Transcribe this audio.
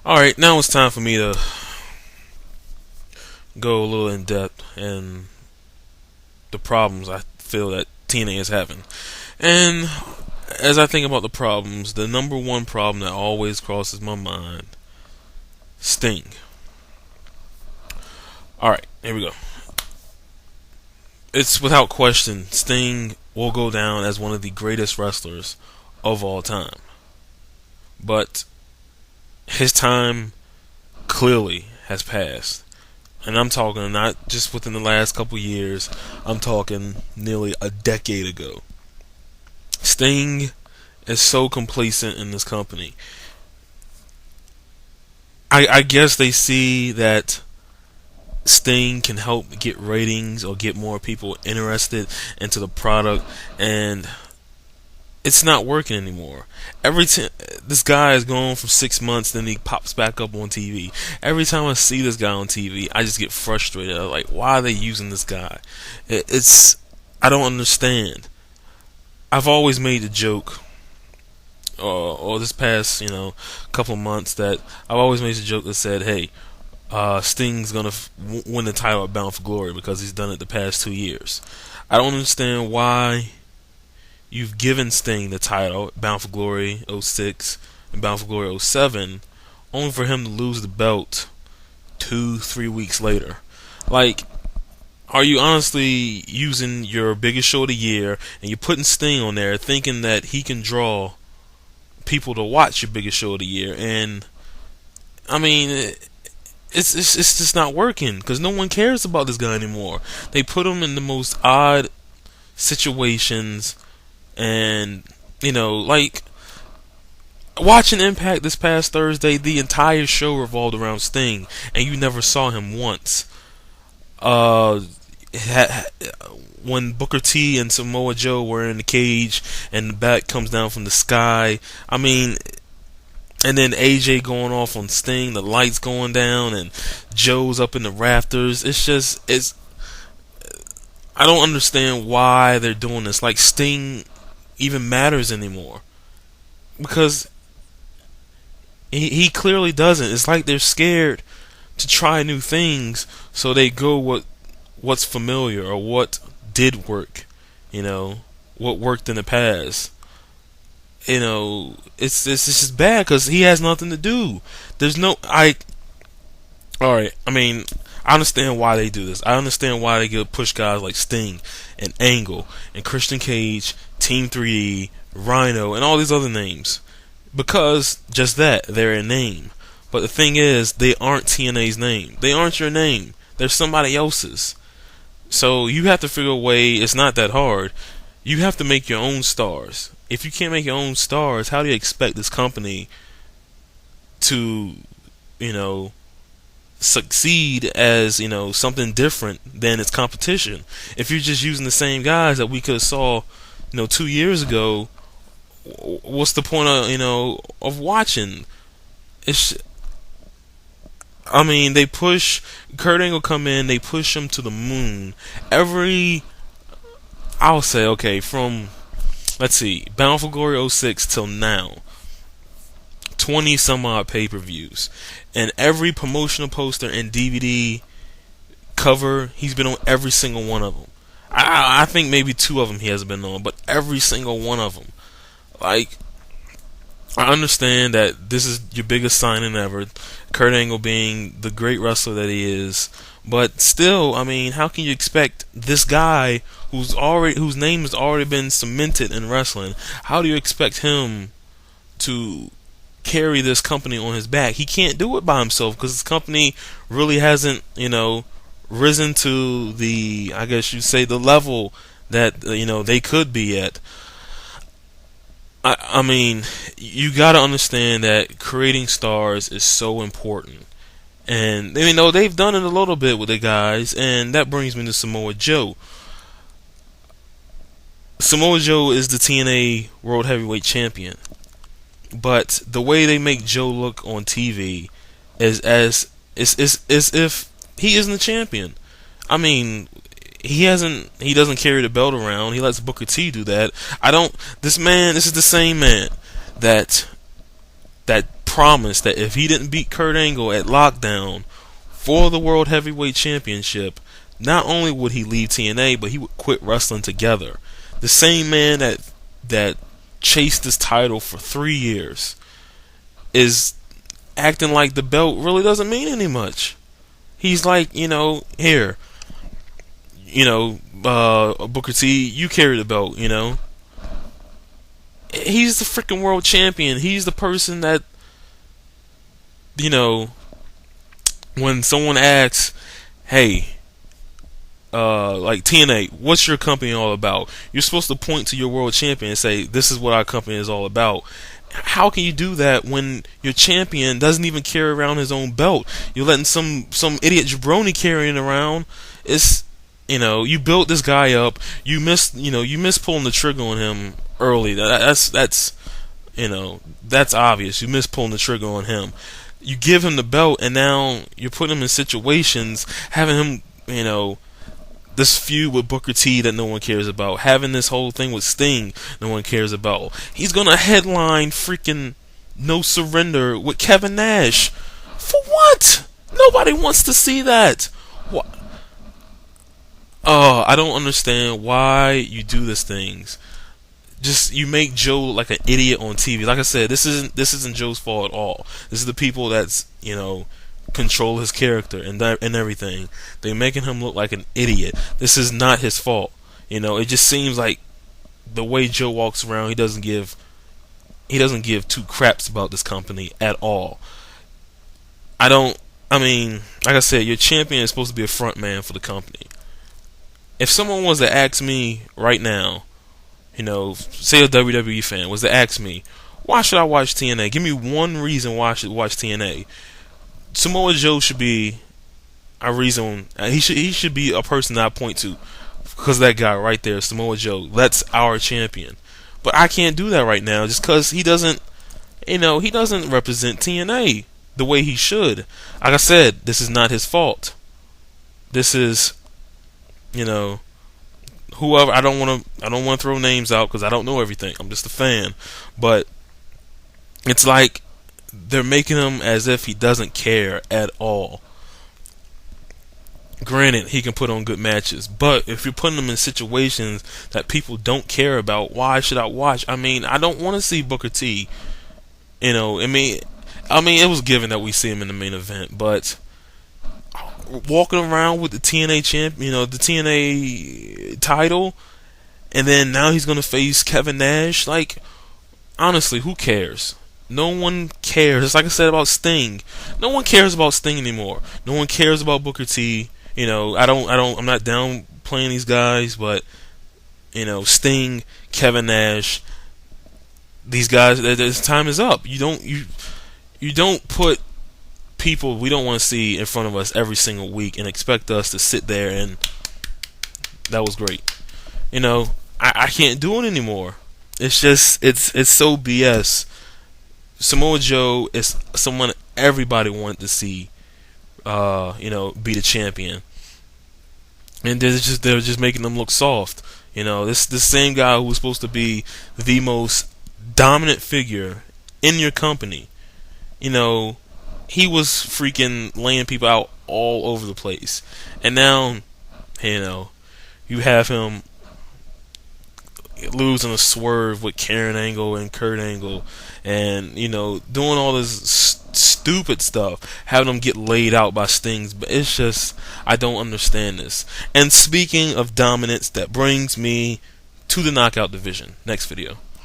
Alright, now it's time for me to go a little in depth and the problems I feel that TNA is having. And as I think about the problems, the number one problem that always crosses my mind, Sting. Alright, here we go. It's without question, Sting will go down as one of the greatest wrestlers of all time. But his time clearly has passed. And I'm talking not just within the last couple years, I'm talking nearly a decade ago. Sting is so complacent in this company. I guess they see that Sting can help get ratings or get more people interested into the product, and it's not working anymore. Every time this guy is gone for 6 months, then he pops back up on TV. Every time I see this guy on TV, I just get frustrated. I'm like, why are they using this guy? It's I don't understand. I've always made the joke, or this past couple of months, that I've always made the joke that said, "Hey, Sting's gonna win the title at Bound for Glory because he's done it the past 2 years." I don't understand why you've given Sting the title, Bound for Glory '06 and Bound for Glory '07, only for him to lose the belt 2-3 weeks later. Like, are you honestly using your biggest show of the year and you're putting Sting on there thinking that he can draw people to watch your biggest show of the year? And I mean, it's just not working because no one cares about this guy anymore. They put him in the most odd situations, and like watching Impact this past Thursday, the entire show revolved around Sting, and you never saw him once. Uh, when Booker T and Samoa Joe were in the cage, and the bat comes down from the sky, I mean, and then AJ going off on Sting, the lights going down, and Joe's up in the rafters. It's I don't understand why they're doing this. Like, Sting even matters anymore because he clearly doesn't. It's like they're scared to try new things, so they go what's familiar or what did work, what worked in the past. It's just bad because he has nothing to do. There's no All right, I mean, I understand why they do this. I understand why they get push guys like Sting and Angle and Christian Cage, Team 3D, Rhino, and all these other names. Because just that, they're a name. But the thing is, they aren't TNA's name. They aren't your name. They're somebody else's. So you have to figure a way. It's not that hard. You have to make your own stars. If you can't make your own stars, how do you expect this company to, succeed as something different than its competition? If you're just using the same guys that we could have saw 2 years ago, what's the point of watching? It's I mean, they push Kurt Angle, come in, they push him to the moon. I'll say, okay, from, let's see, Bound for Glory '06 till now, 20 some odd pay-per-views, and every promotional poster and DVD cover, he's been on every single one of them. I think maybe 2 of them he hasn't been on, but every single one of them. Like, I understand that this is your biggest signing ever, Kurt Angle being the great wrestler that he is, but still, I mean, how can you expect this guy whose name has already been cemented in wrestling? How do you expect him to carry this company on his back? He can't do it by himself because this company really hasn't, risen to the, I guess you'd say, the level that they could be at. I mean, you got to understand that creating stars is so important. And they've done it a little bit with the guys, and that brings me to Samoa Joe. Samoa Joe is the TNA World Heavyweight Champion, but the way they make Joe look on TV is as if he isn't the champion. I mean, he doesn't carry the belt around. He lets Booker T do that. This is the same man that promised that if he didn't beat Kurt Angle at Lockdown for the World Heavyweight Championship, not only would he leave TNA, but he would quit wrestling together. The same man that chased this title for 3 years is acting like the belt really doesn't mean any much. He's like, here, Booker T, you carry the belt, He's the freaking world champion. He's the person that, when someone asks, hey, like TNA, what's your company all about? You're supposed to point to your world champion and say, this is what our company is all about. How can you do that when your champion doesn't even carry around his own belt? You're letting some idiot jabroni carrying around. It's, you built this guy up. You missed pulling the trigger on him early. That's obvious. You missed pulling the trigger on him. You give him the belt, and now you're putting him in situations, having him, this feud with Booker T that no one cares about, having this whole thing with Sting no one cares about. He's gonna headline freaking No Surrender with Kevin Nash. For what? Nobody wants to see that. What? Oh, I don't understand why you do these things. Just, you make Joe look like an idiot on TV. Like I said, this isn't Joe's fault at all. This is the people that's control his character and everything. They're making him look like an idiot. This is not his fault. It just seems like the way Joe walks around, he doesn't give two craps about this company at all. Like I said, your champion is supposed to be a front man for the company. If someone was to ask me right now, say a WWE fan was to ask me, why should I watch TNA? Give me one reason why I should watch TNA. Samoa Joe should be a reason. He should be a person that I point to, because that guy right there, Samoa Joe, that's our champion. But I can't do that right now just because he doesn't represent TNA the way he should. Like I said, this is not his fault. This is, whoever. I don't want to throw names out because I don't know everything. I'm just a fan, but it's like they're making him as if he doesn't care at all. Granted, he can put on good matches, but if you're putting him in situations that people don't care about, why should I watch? I don't want to see Booker T. It was given that we see him in the main event, but walking around with the TNA the TNA title, and then now he's gonna face Kevin Nash. Like, honestly, who cares? No one cares. It's like I said about Sting. No one cares about Sting anymore. No one cares about Booker T. I'm not downplaying these guys, but Sting, Kevin Nash, these guys, their time is up. You don't put people we don't want to see in front of us every single week and expect us to sit there and that was great. I can't do it anymore. It's just it's so BS. Samoa Joe is someone everybody wanted to see be the champion. And they're just making them look soft. This same guy who was supposed to be the most dominant figure in your company, he was freaking laying people out all over the place. And now, you have him losing a swerve with Karen Angle and Kurt Angle, and doing all this stupid stuff, having them get laid out by Stings. But it's just, I don't understand this. And speaking of dominance, that brings me to the knockout division. Next video.